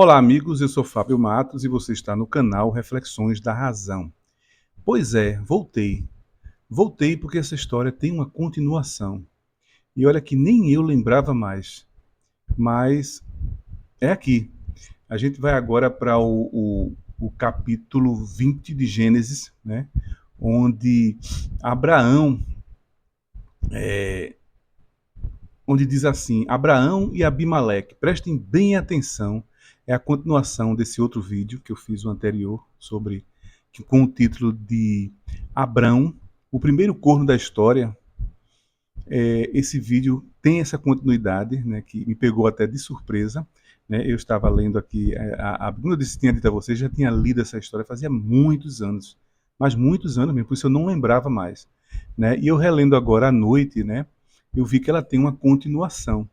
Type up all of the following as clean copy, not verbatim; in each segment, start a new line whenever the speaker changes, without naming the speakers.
Olá, amigos. Eu sou Fábio Matos e você está no canal Reflexões da Razão. Pois é, voltei. Voltei porque essa história tem uma continuação. E olha que nem eu lembrava mais. Mas é aqui. A gente vai agora para o capítulo 20 de Gênesis, né? Onde Abraão, onde diz assim: Abraão e Abimeleque. Prestem bem atenção. É a continuação desse outro vídeo que eu fiz o anterior sobre com o título de Abrão, o primeiro corno da história. Esse vídeo tem essa continuidade, né, que me pegou até de surpresa. Né? Eu estava lendo aqui, como eu disse, tinha dito a vocês, já tinha lido essa história fazia muitos anos, mas muitos anos mesmo, por isso eu não lembrava mais. Né? E eu relendo agora à noite, né, eu vi que ela tem uma continuação.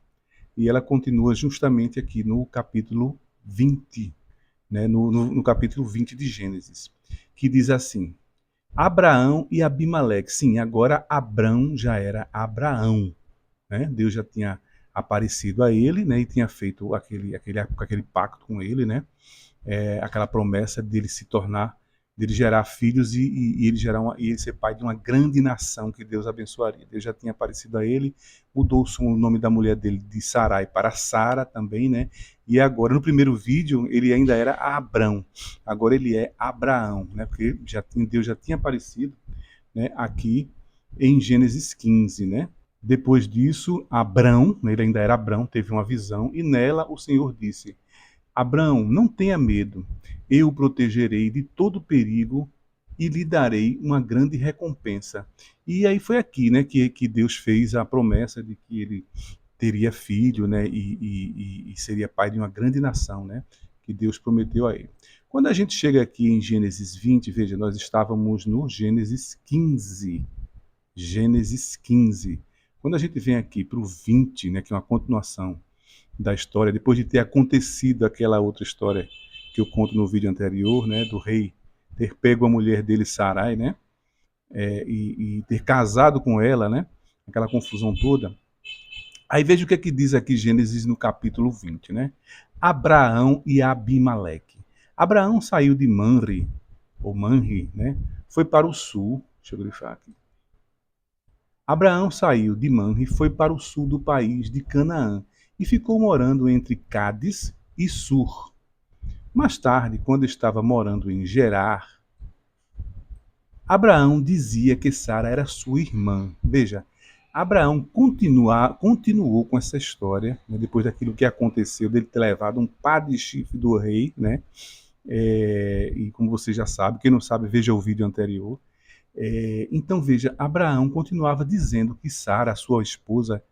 E ela continua justamente aqui no capítulo 20, né, no capítulo 20 de Gênesis, que diz assim: Abraão e Abimeleque. Sim, agora Abrão já era Abraão. Né? Deus já tinha aparecido a ele, né, e tinha feito aquele pacto com ele, né? Aquela promessa dele se tornar, dele gerar filhos e ele e ele ser pai de uma grande nação que Deus abençoaria. Deus já tinha aparecido a ele, mudou o nome da mulher dele de Sarai para Sara também, né? E agora no primeiro vídeo ele ainda era Abrão, agora ele é Abraão, né? Porque Deus já tinha aparecido, né? Aqui em Gênesis 15, né? Depois disso, Abrão, né, ele ainda era Abrão, teve uma visão e nela o Senhor disse: Abraão, não tenha medo, eu o protegerei de todo perigo e lhe darei uma grande recompensa. E aí foi aqui, né, que Deus fez a promessa de que ele teria filho, né, e seria pai de uma grande nação, né, que Deus prometeu a ele. Quando a gente chega aqui em Gênesis 20, veja, nós estávamos no Gênesis 15. Gênesis 15. Quando a gente vem aqui para o 20, né, que é uma continuação da história, depois de ter acontecido aquela outra história que eu conto no vídeo anterior, né, do rei ter pego a mulher dele, Sarai, né, e ter casado com ela, né, aquela confusão toda. Aí veja o que é que diz aqui Gênesis no capítulo 20, né? Abraão e Abimeleque. Abraão saiu de Manre, ou Manre, né, foi para o sul, deixa eu grifar aqui. Abraão saiu de Manre e foi para o sul do país de Canaã e ficou morando entre Cádiz e Sur. Mais tarde, quando estava morando em Gerar, Abraão dizia que Sara era sua irmã. Veja, Abraão continuou com essa história, né, depois daquilo que aconteceu, dele ter levado um par de chifre do rei, né? E como você já sabe, quem não sabe, veja o vídeo anterior. Então veja, Abraão continuava dizendo que Sara, a sua esposa,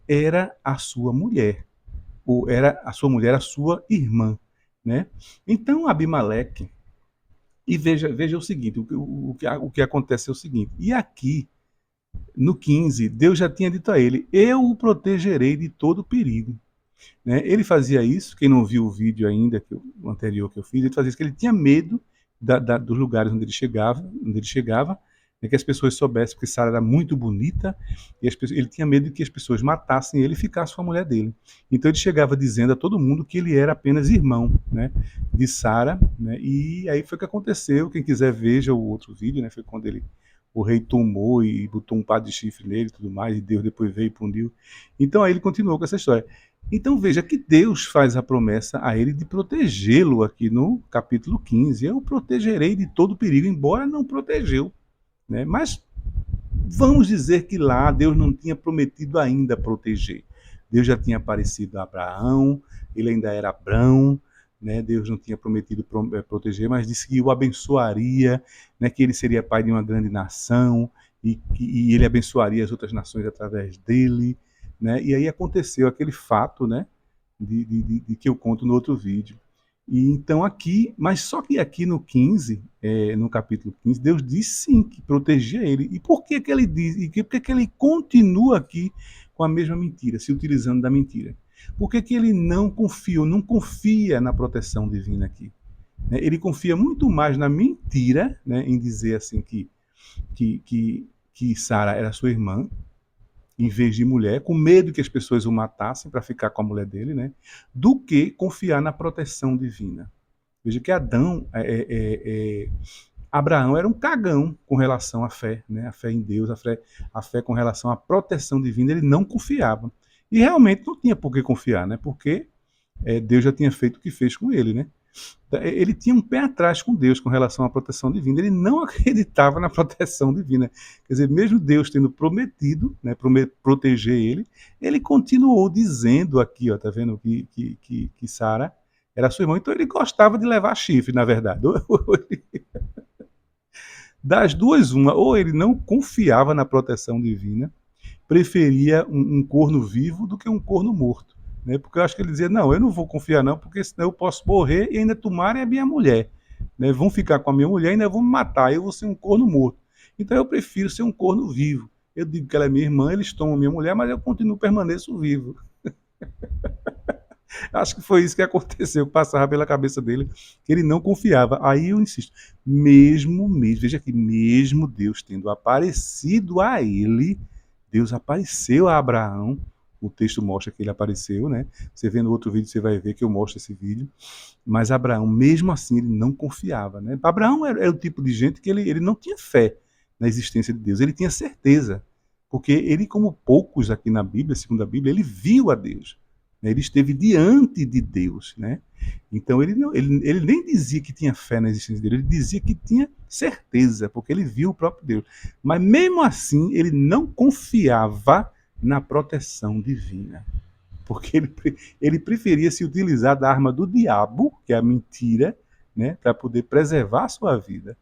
era a sua mulher, ou era a sua mulher, a sua irmã, né? Então Abimeleque, e veja o seguinte, o que acontece é o seguinte, e aqui no 15, Deus já tinha dito a ele: eu o protegerei de todo perigo. Né? Ele fazia isso, quem não viu o vídeo ainda, o anterior que eu fiz, ele fazia isso, que ele tinha medo dos lugares onde ele chegava, né, que as pessoas soubessem, porque Sara era muito bonita, e ele tinha medo de que as pessoas matassem ele e ficassem com a mulher dele. Então ele chegava dizendo a todo mundo que ele era apenas irmão, né, de Sara, né, e aí foi o que aconteceu. Quem quiser veja o outro vídeo, né, foi quando o rei tomou e botou um par de chifre nele e tudo mais, e Deus depois veio e puniu. Então aí ele continuou com essa história. Então veja que Deus faz a promessa a ele de protegê-lo aqui no capítulo 15. Eu o protegerei de todo perigo, embora não protegeu. Né? Mas vamos dizer que lá Deus não tinha prometido ainda proteger. Deus já tinha aparecido a Abraão, ele ainda era Abrão, né? Deus não tinha prometido proteger, mas disse que o abençoaria, né? Que ele seria pai de uma grande nação e ele abençoaria as outras nações através dele. Né? E aí aconteceu aquele fato, né? De que eu conto no outro vídeo. E então aqui, mas só que aqui no 15, no capítulo 15, Deus diz sim que protegia ele. E por que que ele diz, por que que ele continua aqui com a mesma mentira, se utilizando da mentira? Por que que ele não confia na proteção divina aqui? Né? Ele confia muito mais na mentira, né, em dizer assim que Sara era sua irmã, em vez de mulher, com medo que as pessoas o matassem para ficar com a mulher dele, né? Do que confiar na proteção divina. Veja que Abraão era um cagão com relação à fé, né? A fé em Deus, a fé com relação à proteção divina, ele não confiava. E realmente não tinha por que confiar, né? Porque Deus já tinha feito o que fez com ele, né? Ele tinha um pé atrás com Deus com relação à proteção divina. Ele não acreditava na proteção divina. Quer dizer, mesmo Deus tendo prometido, né, proteger ele, ele continuou dizendo aqui, ó, tá vendo, que Sara era sua irmã. Então ele gostava de levar chifre, na verdade. Das duas, uma, ou ele não confiava na proteção divina, preferia um corno vivo do que um corno morto. Né? Porque eu acho que ele dizia, não, eu não vou confiar não, porque senão eu posso morrer e ainda tomarem a minha mulher. Né? Vão ficar com a minha mulher e ainda vão me matar, eu vou ser um corno morto. Então eu prefiro ser um corno vivo. Eu digo que ela é minha irmã, eles tomam a minha mulher, mas eu continuo, permaneço vivo. Acho que foi isso que aconteceu, que passava pela cabeça dele, que ele não confiava. Aí eu insisto, mesmo, veja aqui, mesmo Deus tendo aparecido a ele, Deus apareceu a Abraão, o texto mostra que ele apareceu, né? Você vê no outro vídeo, você vai ver que eu mostro esse vídeo. Mas Abraão, mesmo assim, ele não confiava, né? Abraão era o tipo de gente que ele não tinha fé na existência de Deus, ele tinha certeza. Porque ele, como poucos aqui na Bíblia, segundo a Bíblia, ele viu a Deus. Né? Ele esteve diante de Deus, né? Então ele nem dizia que tinha fé na existência dele, ele dizia que tinha certeza, porque ele viu o próprio Deus. Mas mesmo assim, ele não confiava na proteção divina. Porque ele preferia se utilizar da arma do diabo, que é a mentira, né, para poder preservar a sua vida.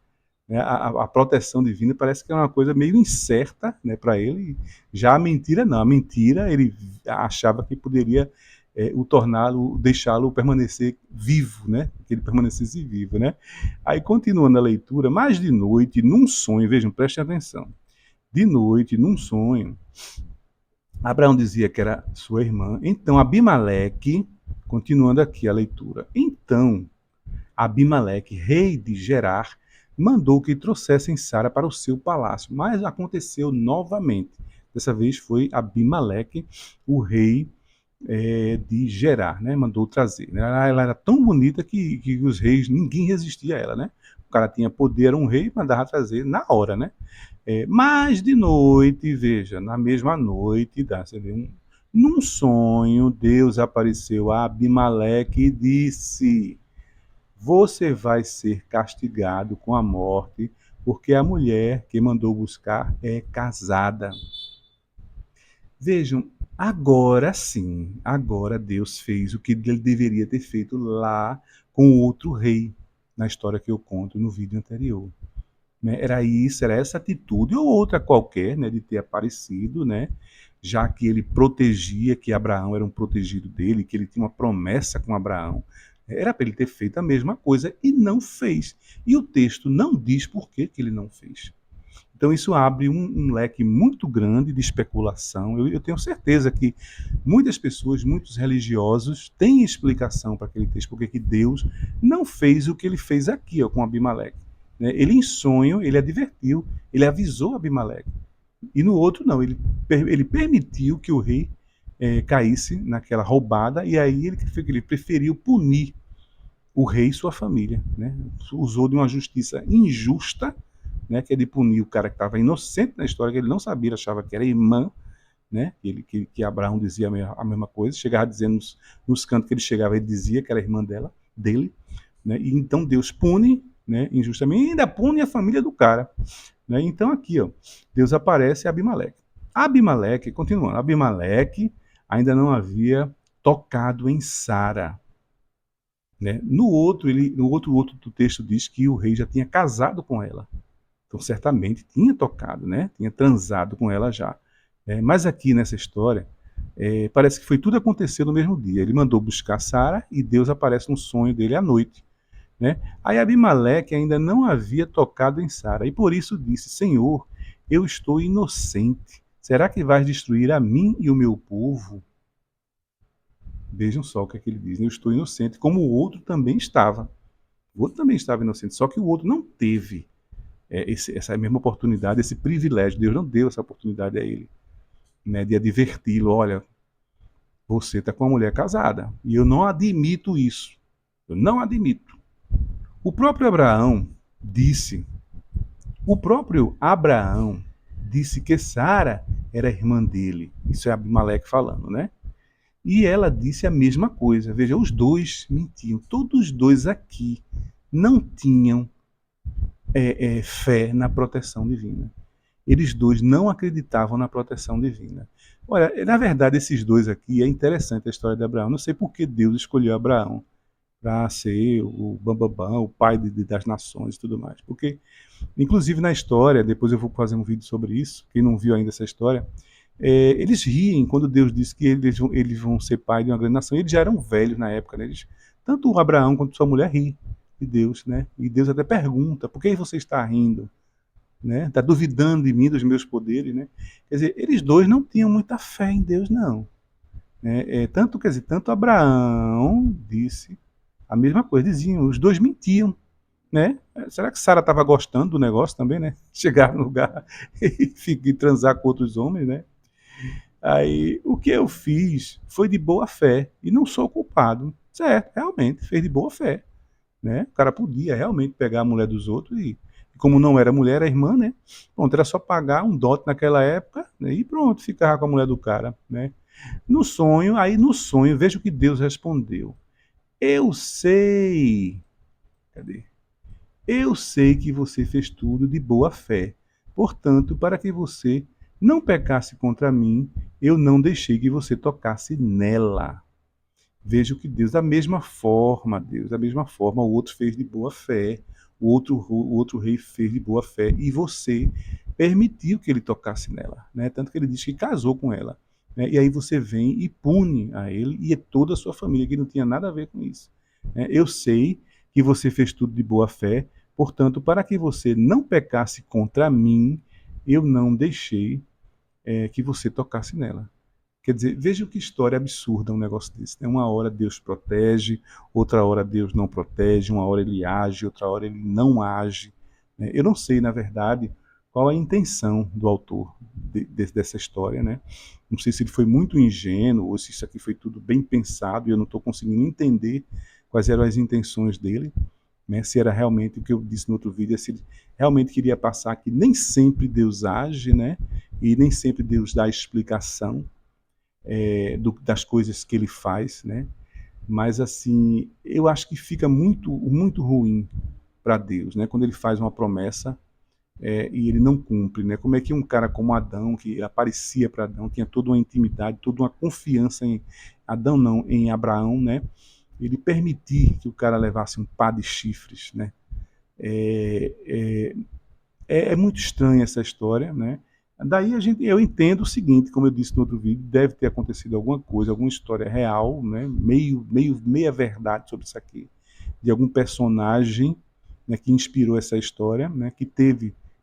Né? A proteção divina parece que é uma coisa meio incerta, né, para ele. Já a mentira não. A mentira ele achava que poderia o torná-lo, deixá-lo permanecer vivo, né? Que ele permanecesse vivo, né? Aí continuando a leitura, mais de noite, num sonho, vejam, prestem atenção. De noite, num sonho, Abraão dizia que era sua irmã. Então Abimeleque, continuando aqui a leitura, então Abimeleque, rei de Gerar, mandou que trouxessem Sara para o seu palácio. Mas aconteceu novamente. Dessa vez foi Abimeleque, o rei de Gerar, né? Mandou trazer. Ela era tão bonita que os reis, ninguém resistia a ela, né? O cara tinha poder, era um rei, mandava trazer na hora, né? Mas de noite, veja, na mesma noite, você vê, num sonho, Deus apareceu a Abimeleque e disse: você vai ser castigado com a morte, porque a mulher que mandou buscar é casada. Vejam, agora sim, agora Deus fez o que ele deveria ter feito lá com o outro rei, na história que eu conto no vídeo anterior. Né? Era isso, era essa atitude, ou outra qualquer, né, de ter aparecido, né, já que ele protegia, que Abraão era um protegido dele, que ele tinha uma promessa com Abraão. Era para ele ter feito a mesma coisa e não fez. E o texto não diz por que ele não fez. Então isso abre um leque muito grande de especulação. Eu tenho certeza que muitas pessoas, muitos religiosos, têm explicação para aquele texto, porque que Deus não fez o que ele fez aqui, ó, com Abimeleque. Né? Ele em sonho, ele advertiu, ele avisou Abimeleque. E no outro não, ele permitiu que o rei caísse naquela roubada, e aí ele preferiu punir o rei e sua família. Né? Usou de uma justiça injusta, né, que é de punir o cara que estava inocente na história, que ele não sabia, achava que era irmã, né, que Abraão dizia a mesma coisa, chegava dizendo nos cantos que ele chegava, ele dizia que era irmã dele, né, e então Deus pune, né, injustamente, e ainda pune a família do cara. Né, então aqui, ó, Deus aparece a Abimeleque. Abimeleque, continuando, Abimeleque ainda não havia tocado em Sara. Né? No outro texto diz que o rei já tinha casado com ela. Então, certamente tinha tocado, né? Tinha transado com ela já. Mas aqui nessa história, parece que foi tudo aconteceu no mesmo dia. Ele mandou buscar Sara e Deus aparece no sonho dele à noite. Né? Aí Abimeleque ainda não havia tocado em Sara e por isso disse: Senhor, eu estou inocente. Será que vais destruir a mim e o meu povo? Vejam só o que é que ele diz. Eu estou inocente, como o outro também estava. O outro também estava inocente, só que o outro não teve essa mesma oportunidade, esse privilégio. Deus não deu essa oportunidade a ele. né, de adverti-lo, olha, você está com uma mulher casada, e eu não admito isso, eu não admito. O próprio Abraão disse, o próprio Abraão disse que Sara era irmã dele, isso é Abimeleque falando, né? E ela disse a mesma coisa. Veja, os dois mentiam. Todos os dois aqui não tinham fé na proteção divina. Eles dois não acreditavam na proteção divina. Olha, na verdade, esses dois aqui, é interessante a história de Abraão. Não sei por que Deus escolheu Abraão para ser o bambambam, o pai das nações e tudo mais. Porque, inclusive na história, depois eu vou fazer um vídeo sobre isso, quem não viu ainda essa história, eles riem quando Deus disse que eles vão ser pai de uma grande nação. Eles já eram velhos na época, né? Tanto o Abraão quanto sua mulher ri de Deus, né? E Deus até pergunta, por que você está rindo? Né? Está duvidando de mim, dos meus poderes, né? Quer dizer, eles dois não tinham muita fé em Deus, não. Tanto Abraão disse a mesma coisa, diziam, os dois mentiam, né? Será que Sara estava gostando do negócio também, né? Chegar no lugar e transar com outros homens, né? Aí, o que eu fiz foi de boa fé e não sou culpado. Certo, realmente, fez de boa fé, né? O cara podia realmente pegar a mulher dos outros e como não era mulher, era irmã, né? Pronto, era só pagar um dote naquela época, né? E pronto, ficava com a mulher do cara, né? No sonho, veja o que Deus respondeu. Eu sei, cadê? Eu sei que você fez tudo de boa fé. Portanto, para que você não pecasse contra mim, eu não deixei que você tocasse nela. Veja que Deus, da mesma forma, o outro fez de boa fé, o outro rei fez de boa fé, e você permitiu que ele tocasse nela, né? Tanto que ele diz que casou com ela, né? E aí você vem e pune a ele e a toda a sua família, que não tinha nada a ver com isso, né? Eu sei que você fez tudo de boa fé, portanto, para que você não pecasse contra mim, eu não deixei que você tocasse nela. Quer dizer, veja que história absurda um negócio desse. Né? Uma hora Deus protege, outra hora Deus não protege, uma hora ele age, outra hora ele não age. Né? Eu não sei, na verdade, qual a intenção do autor dessa história. Né? Não sei se ele foi muito ingênuo ou se isso aqui foi tudo bem pensado e eu não estou conseguindo entender quais eram as intenções dele. Né? Se era realmente o que eu disse no outro vídeo, se ele realmente queria passar que nem sempre Deus age, né? E nem sempre Deus dá explicação das coisas que ele faz, né? Mas assim, eu acho que fica muito, muito ruim para Deus, né? Quando ele faz uma promessa e ele não cumpre, né? Como é que um cara como Adão, que aparecia para Adão, tinha toda uma intimidade, toda uma confiança em Adão, não, em Abraão, né? Ele permitir que o cara levasse um par de chifres, né? É, é, é muito estranha essa história, né? Daí eu entendo o seguinte, como eu disse no outro vídeo, deve ter acontecido alguma coisa, alguma história real, né? Meia verdade sobre isso aqui, de algum personagem, né, que inspirou essa história, né? Que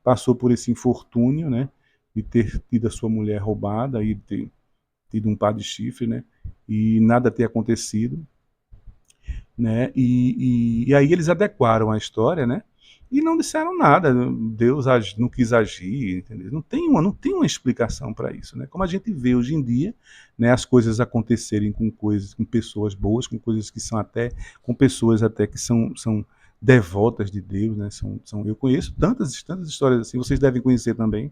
passou por esse infortúnio, né? De ter tido a sua mulher roubada e ter tido um par de chifre, né? E nada ter acontecido, né? E aí eles adequaram a história, né? E não disseram nada. Deus não quis agir, entendeu? Não tem uma explicação para isso, né? Como a gente vê hoje em dia, né? As coisas acontecerem com pessoas boas, com coisas que são até com pessoas até que são devotas de Deus, né? Eu conheço tantas histórias assim. Vocês devem conhecer também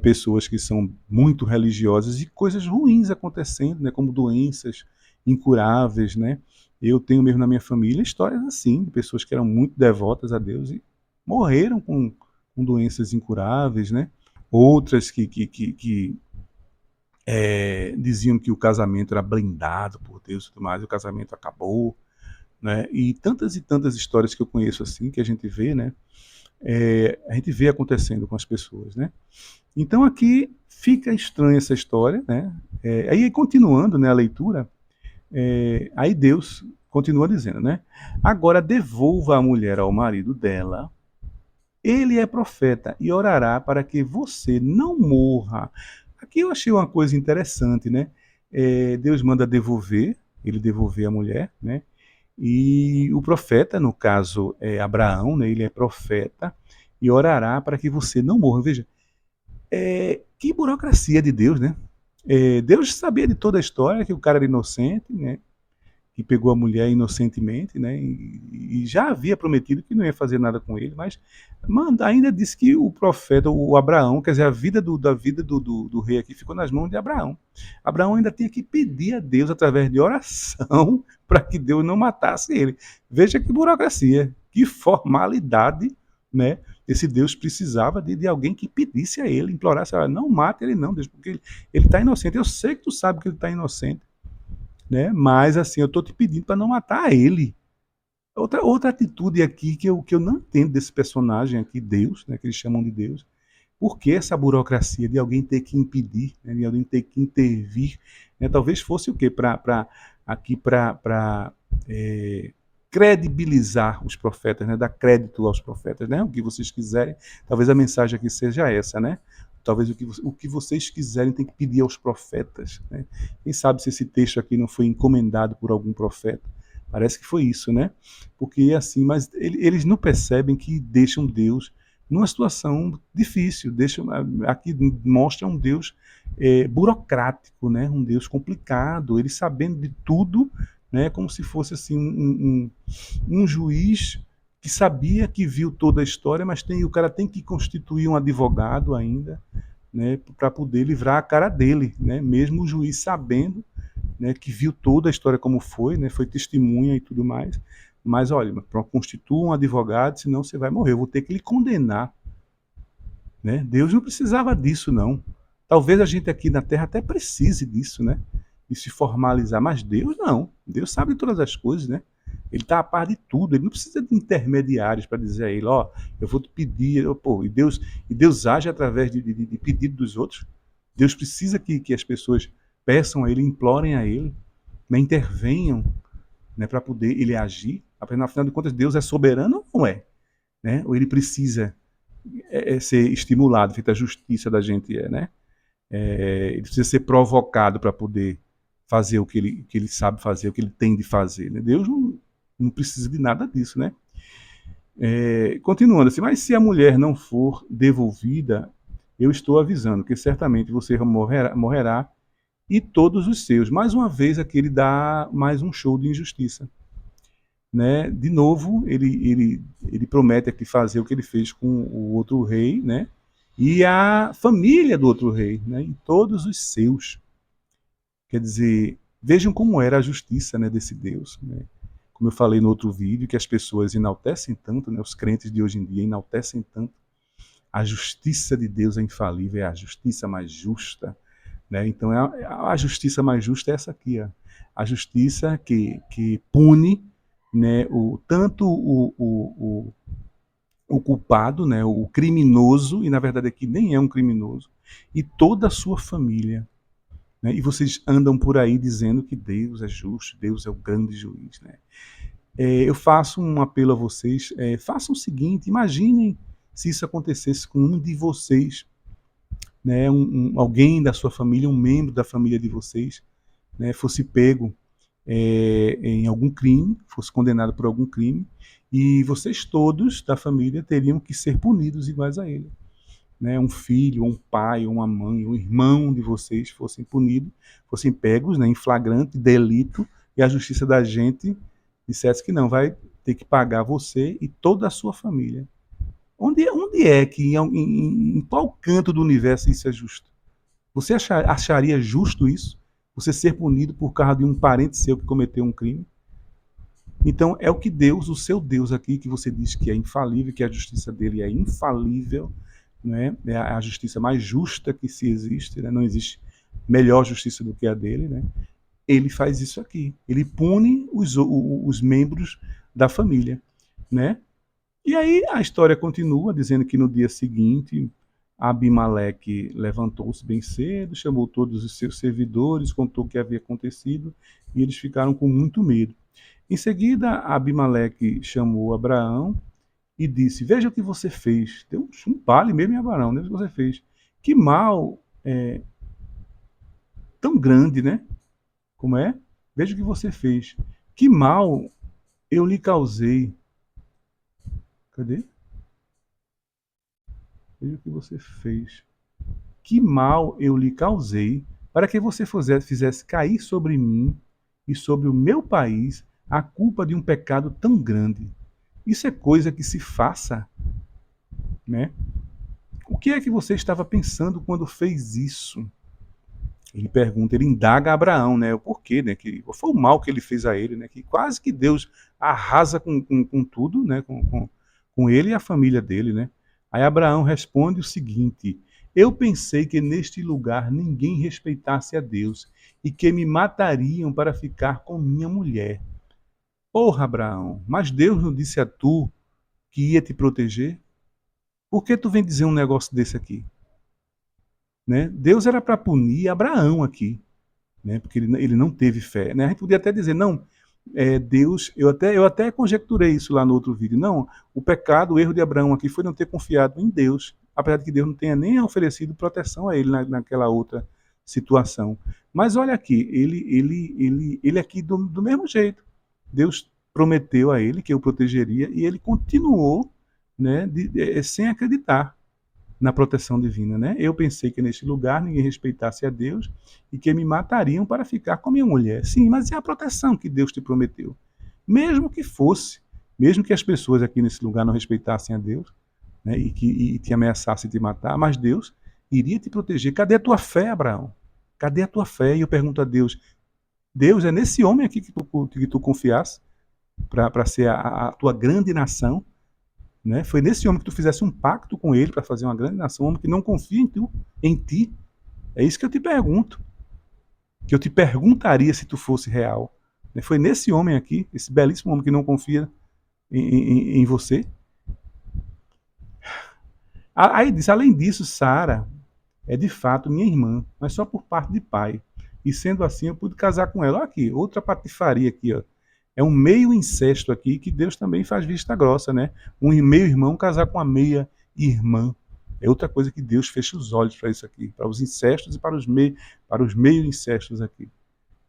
pessoas que são muito religiosas e coisas ruins acontecendo, né? Como doenças incuráveis, né? Eu tenho mesmo na minha família histórias assim, de pessoas que eram muito devotas a Deus e morreram com doenças incuráveis, né? Outras que diziam que o casamento era blindado por Deus e tudo mais, e o casamento acabou, né? E tantas histórias que eu conheço assim, que a gente vê, né? A gente vê acontecendo com as pessoas, né? Então aqui fica estranha essa história, né? Aí continuando, né, a leitura, aí Deus continua dizendo, né? Agora devolva a mulher ao marido dela. Ele é profeta e orará para que você não morra. Aqui eu achei uma coisa interessante, né? Deus manda devolver, ele devolver a mulher, né? E o profeta, no caso Abraão, né? Ele é profeta e orará para que você não morra. Veja, Que burocracia de Deus, né? Deus sabia de toda a história, que o cara era inocente, né? Que pegou a mulher inocentemente, né? E já havia prometido que não ia fazer nada com ele, mas ainda disse que o profeta, o Abraão, quer dizer, da vida do rei aqui ficou nas mãos de Abraão. Abraão ainda tinha que pedir a Deus através de oração para que Deus não matasse ele. Veja que burocracia, que formalidade, né? Esse Deus precisava de alguém que pedisse a ele, implorasse, não mate ele não, Deus, porque ele está inocente. Eu sei que tu sabe que ele está inocente, né? Mas assim, eu estou te pedindo para não matar ele. Outra atitude aqui que eu não entendo desse personagem aqui, Deus, né, que eles chamam de Deus, por que essa burocracia de alguém ter que impedir, né, de alguém ter que intervir, né? Talvez fosse o quê? Para credibilizar os profetas, né? Dar crédito aos profetas, né? O que vocês quiserem. Talvez a mensagem aqui seja essa, né? Talvez o que vocês quiserem tem que pedir aos profetas, né? Quem sabe se esse texto aqui não foi encomendado por algum profeta? Parece que foi isso, né? Porque assim, mas eles não percebem que deixam Deus numa situação difícil. Aqui mostra um Deus burocrático, né? Um Deus complicado. Ele sabendo de tudo, né? Como se fosse assim um juiz que sabia, que viu toda a história, mas o cara tem que constituir um advogado ainda, né? Para poder livrar a cara dele, né? Mesmo o juiz sabendo, né, que viu toda a história como foi, né, foi testemunha e tudo mais. Mas olha, constitua um advogado, senão você vai morrer. Eu vou ter que lhe condenar, né? Deus não precisava disso, não. Talvez a gente aqui na Terra até precise disso, né? De se formalizar, mas Deus não. Deus sabe de todas as coisas, né? Ele está a par de tudo. Ele não precisa de intermediários para dizer a ele, ó, eu vou te pedir, pô, e Deus age através de pedido dos outros. Deus precisa que as pessoas peçam a ele, implorem a ele, né, intervenham, né, para poder ele agir. Afinal de contas, Deus é soberano ou não é? Né? Ou ele precisa ser estimulado, feita a justiça da gente né? Ele precisa ser provocado para poder fazer o que ele sabe fazer, o que ele tem de fazer. Né? Deus não precisa de nada disso, né? Continuando assim, mas se a mulher não for devolvida, eu estou avisando que certamente você morrerá e todos os seus. Mais uma vez aqui ele dá mais um show de injustiça. Né? De novo, ele promete aqui fazer o que ele fez com o outro rei, né? E a família do outro rei, né? E todos os seus. Quer dizer, vejam como era a justiça, né, desse Deus. Né? Como eu falei no outro vídeo, que as pessoas enaltecem tanto, né, os crentes de hoje em dia enaltecem tanto. A justiça de Deus é infalível, é a justiça mais justa. Né? Então, a justiça mais justa é essa aqui. Ó. A justiça que pune, né, tanto o culpado, né, o criminoso, e na verdade aqui nem é um criminoso, e toda a sua família. Né? E vocês andam por aí dizendo que Deus é justo, Deus é o grande juiz. Né? Eu faço um apelo a vocês, façam o seguinte, imaginem se isso acontecesse com um de vocês, né, alguém da sua família, um membro da família de vocês, né, fosse pego em algum crime, fosse condenado por algum crime, e vocês todos da família teriam que ser punidos iguais a ele. Né? Um filho, um pai, uma mãe, um irmão de vocês fossem punidos, fossem pegos, né, em flagrante delito, e a justiça da gente dissesse que não, vai ter que pagar você e toda a sua família. Onde é que, em qual canto do universo isso é justo? Você acharia justo isso? Você ser punido por causa de um parente seu que cometeu um crime? Então, é o que Deus, o seu Deus aqui, que você diz que é infalível, que a justiça dele é infalível, né? É a justiça mais justa que se existe, né? Não existe melhor justiça do que a dele, né? Ele faz isso aqui. Ele pune os membros da família, né? E aí a história continua dizendo que no dia seguinte Abimeleque levantou-se bem cedo, chamou todos os seus servidores, contou o que havia acontecido e eles ficaram com muito medo. Em seguida, Abimeleque chamou Abraão e disse: Veja o que você fez. Deu um pale mesmo em Abraão, veja o que você fez. Que mal tão grande, né? Como é? Veja o que você fez. Que mal eu lhe causei. Cadê? Veja o que você fez. que mal eu lhe causei para que você fizesse cair sobre mim e sobre o meu país a culpa de um pecado tão grande? Isso é coisa que se faça, né? O que é que você estava pensando quando fez isso? Ele pergunta, ele indaga a Abraão, né? O porquê, né? Que foi o mal que ele fez a ele, né? Que quase que Deus arrasa com tudo, né? Com ele e a família dele, né? Aí Abraão responde o seguinte: eu pensei que neste lugar ninguém respeitasse a Deus e que me matariam para ficar com minha mulher. Porra, Abraão, mas Deus não disse a tu que ia te proteger? Por que tu vem dizer um negócio desse aqui? Né? Deus era para punir Abraão aqui, né? Porque ele não teve fé. Né? A gente podia até dizer, não, Deus, eu até conjecturei isso lá no outro vídeo. Não, o pecado, o erro de Abraão aqui foi não ter confiado em Deus, apesar de que Deus não tenha nem oferecido proteção a ele naquela outra situação. Mas olha aqui, ele aqui do mesmo jeito. Deus prometeu a ele que o protegeria e ele continuou, né, sem acreditar na proteção divina, né? Eu pensei que neste lugar ninguém respeitasse a Deus e que me matariam para ficar com minha mulher. Sim, mas e a proteção que Deus te prometeu? Mesmo que fosse, mesmo que as pessoas aqui nesse lugar não respeitassem a Deus, né, e te ameaçassem te matar, mas Deus iria te proteger. Cadê a tua fé, Abraão? Cadê a tua fé? E eu pergunto a Deus, Deus, é nesse homem aqui que tu confiasse para ser a tua grande nação? Né? Foi nesse homem que tu fizesse um pacto com ele para fazer uma grande nação, um homem que não confia em ti. É isso que eu te pergunto. Que eu te perguntaria se tu fosse real. Né? Foi nesse homem aqui, esse belíssimo homem que não confia em você. Aí diz, além disso, Sara é de fato minha irmã, mas só por parte de pai. E sendo assim, eu pude casar com ela. Olha aqui, outra patifaria aqui, ó. É um meio incesto aqui que Deus também faz vista grossa, né? Um meio irmão casar com uma meia irmã. É outra coisa que Deus fecha os olhos para isso aqui, para os incestos e para os meio incestos aqui,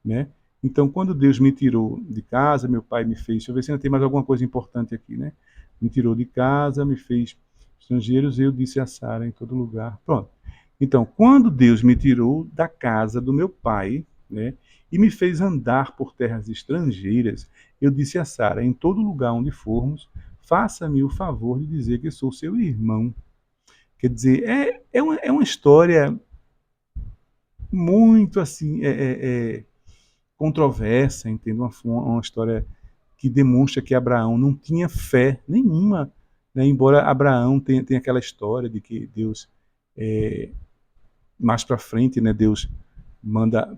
né? Então, quando Deus me tirou de casa, meu pai me fez, deixa eu ver se ainda tem mais alguma coisa importante aqui, né? Me tirou de casa, me fez estrangeiros, eu disse a Sara em todo lugar. Pronto. Então, quando Deus me tirou da casa do meu pai, né, e me fez andar por terras estrangeiras, eu disse a Sara, em todo lugar onde formos, faça-me o favor de dizer que sou seu irmão. Quer dizer, é uma história muito assim, controversa, entende? Uma história que demonstra que Abraão não tinha fé nenhuma, né? Embora Abraão tenha aquela história de que Deus, mais para frente, né, Deus manda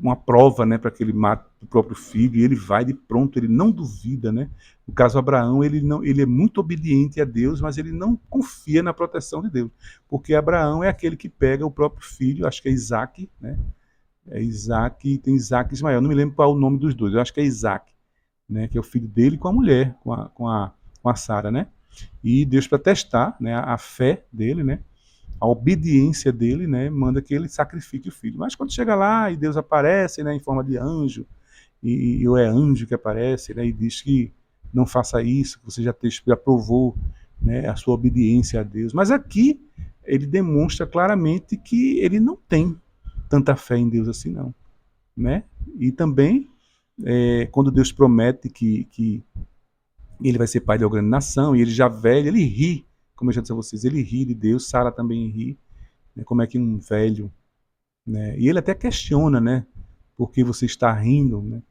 uma prova, né, para que ele mate o próprio filho, e ele vai de pronto, ele não duvida, né? No caso Abraão, ele é muito obediente a Deus, mas ele não confia na proteção de Deus, porque Abraão é aquele que pega o próprio filho, acho que é Isaac, né? É Isaac, tem Isaac e Ismael, não me lembro qual é o nome dos dois, eu acho que é Isaac, né, que é o filho dele com a mulher, com a Sara, né? E Deus, para testar, né, a fé dele, né, a obediência dele, né, manda que ele sacrifique o filho. Mas quando chega lá e Deus aparece, né, em forma de anjo, ou é anjo que aparece, né, e diz que não faça isso, que você já provou, né, a sua obediência a Deus. Mas aqui ele demonstra claramente que ele não tem tanta fé em Deus assim, não, né? E também quando Deus promete que ele vai ser pai de uma grande nação, e ele já velho, ele ri, como eu já disse a vocês, ele ri de Deus, Sara também ri, né, como é que um velho, né, e ele até questiona, né, por que você está rindo, né.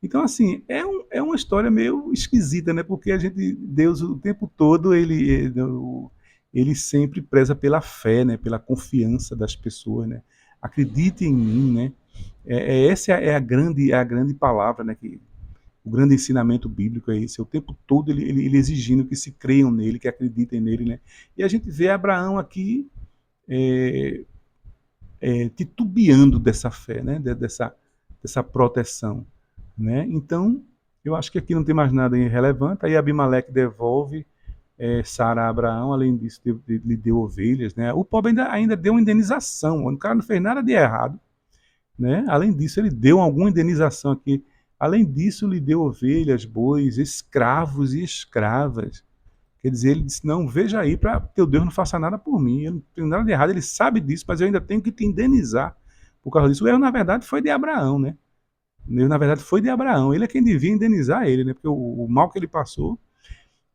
Então, assim, é uma história meio esquisita, né, porque Deus o tempo todo, ele sempre preza pela fé, né, pela confiança das pessoas, né, acredite em mim, né, essa é a grande palavra, né, que o grande ensinamento bíblico é esse, o tempo todo ele exigindo que se creiam nele, que acreditem nele, né? E a gente vê Abraão aqui é, titubeando dessa fé, né? Dessa proteção, né? Então, eu acho que aqui não tem mais nada irrelevante. Aí Abimeleque devolve Sara a Abraão, além disso, lhe deu ovelhas, né? O pobre ainda deu uma indenização, o cara não fez nada de errado, né? Além disso, ele deu alguma indenização aqui. Além disso, lhe deu ovelhas, bois, escravos e escravas. Quer dizer, ele disse, não, veja aí para teu Deus não faça nada por mim. Eu não tenho nada de errado, ele sabe disso, mas eu ainda tenho que te indenizar por causa disso. O erro, na verdade, foi de Abraão, né? O erro, na verdade, foi de Abraão. Ele é quem devia indenizar ele, né? Porque o mal que ele passou.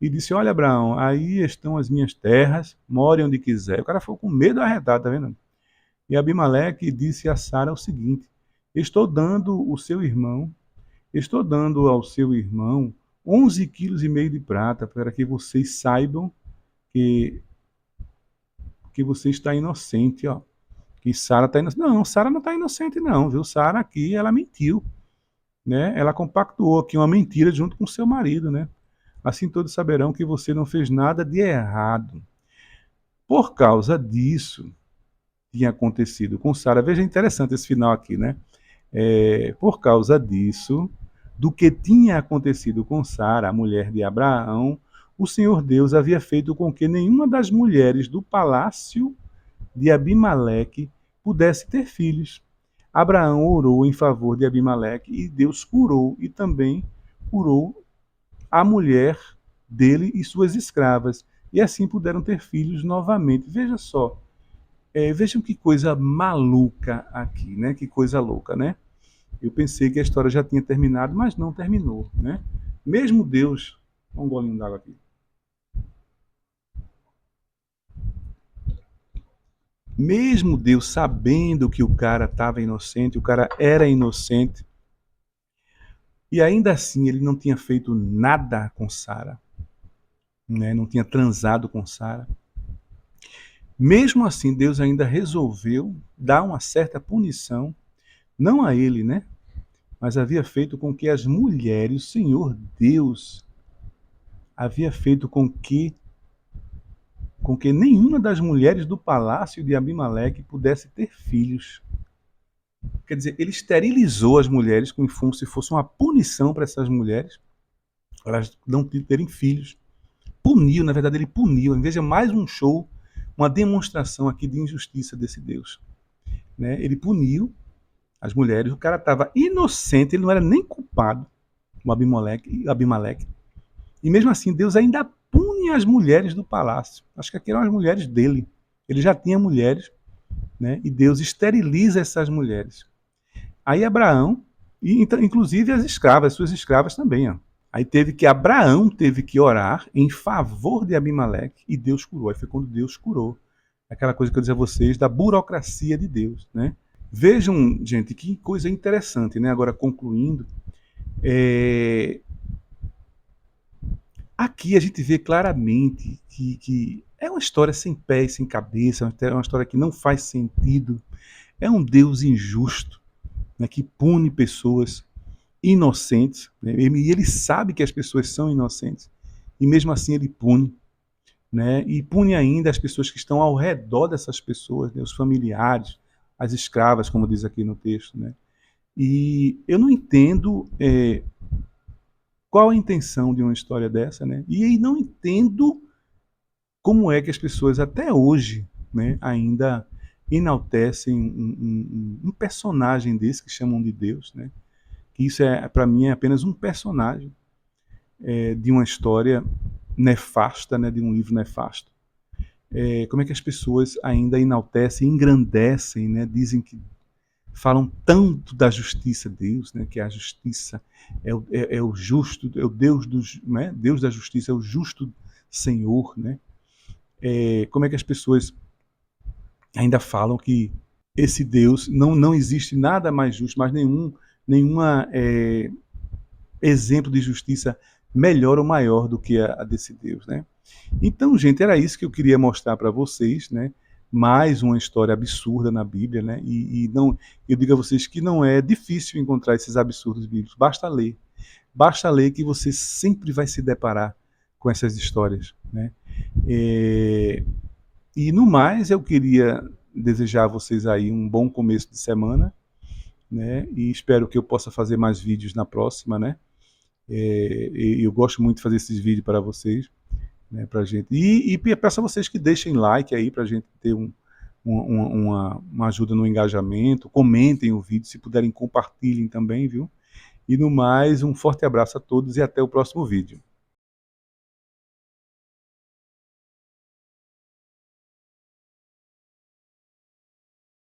E disse, olha, Abraão, aí estão as minhas terras, more onde quiser. O cara ficou com medo arretado, tá vendo? E Abimeleque disse a Sara o seguinte, estou dando o seu irmão, estou dando ao seu irmão 11 quilos e meio de prata para que vocês saibam que, que você está inocente, ó. Que Sara está inocente. Não, Sara não está inocente não, viu? Sara aqui, ela mentiu, né? Ela compactuou aqui uma mentira junto com seu marido, né? Assim todos saberão que você não fez nada de errado. Por causa disso, tinha acontecido com Sara. Veja, interessante esse final aqui, né? Por causa disso, do que tinha acontecido com Sara, a mulher de Abraão, o Senhor Deus havia feito com que nenhuma das mulheres do palácio de Abimeleque pudesse ter filhos. Abraão orou em favor de Abimeleque e Deus curou, e também curou a mulher dele e suas escravas. E assim puderam ter filhos novamente. Veja só, vejam que coisa maluca aqui, né? Que coisa louca, né? Eu pensei que a história já tinha terminado, mas não terminou, né? Mesmo Deus, um golinho d'água aqui. Mesmo Deus sabendo que o cara estava inocente, o cara era inocente, e ainda assim ele não tinha feito nada com Sara, né? Não tinha transado com Sara. Mesmo assim, Deus ainda resolveu dar uma certa punição, não a ele, né? Mas havia feito com que as mulheres, o Senhor Deus, havia feito com que nenhuma das mulheres do palácio de Abimeleque pudesse ter filhos. Quer dizer, ele esterilizou as mulheres como se fosse uma punição para essas mulheres, elas não terem filhos. Puniu, na verdade, ele puniu. Veja, mais um show, uma demonstração aqui de injustiça desse Deus. Né? Ele puniu as mulheres, o cara estava inocente, ele não era nem culpado, o Abimeleque. E mesmo assim, Deus ainda pune as mulheres do palácio. Acho que aqui eram as mulheres dele. Ele já tinha mulheres, né? E Deus esteriliza essas mulheres. Aí Abraão, e inclusive as escravas, suas escravas também, ó. Aí Abraão teve que orar em favor de Abimeleque e Deus curou. Aí foi quando Deus curou. Aquela coisa que eu dizia a vocês da burocracia de Deus, né? Vejam, gente, que coisa interessante, né? Agora concluindo, aqui a gente vê claramente que é uma história sem pé e sem cabeça, é uma história que não faz sentido. É um Deus injusto, né, que pune pessoas inocentes, né, e ele sabe que as pessoas são inocentes, e mesmo assim ele pune. Né, e pune ainda as pessoas que estão ao redor dessas pessoas, né, os familiares, as escravas, como diz aqui no texto. Né. E eu não entendo qual a intenção de uma história dessa, né? E não entendo como é que as pessoas até hoje, né, ainda enaltecem um personagem desse que chamam de Deus, né? Que isso para mim é apenas um personagem de uma história nefasta, né, de um livro nefasto. Como é que as pessoas ainda enaltecem, engrandecem, né? Dizem que falam tanto da justiça de Deus, né? Que a justiça é o justo, é o Deus dos, né? Deus da justiça é o justo Senhor, né? Como é que as pessoas ainda falam que esse Deus não existe nada mais justo, mas nenhuma exemplo de justiça melhor ou maior do que a desse Deus, né? Então, gente, era isso que eu queria mostrar para vocês, né? Mais uma história absurda na Bíblia, né? E não, eu digo a vocês que não é difícil encontrar esses absurdos bíblicos. Basta ler que você sempre vai se deparar com essas histórias, né? E no mais, eu queria desejar a vocês aí um bom começo de semana, né? E espero que eu possa fazer mais vídeos na próxima, né? Eu gosto muito de fazer esses vídeos para vocês, né? Pra gente. E peço a vocês que deixem like aí para a gente ter uma ajuda no engajamento. Comentem o vídeo, se puderem compartilhem também, viu? E no mais, um forte abraço a todos e até o próximo vídeo.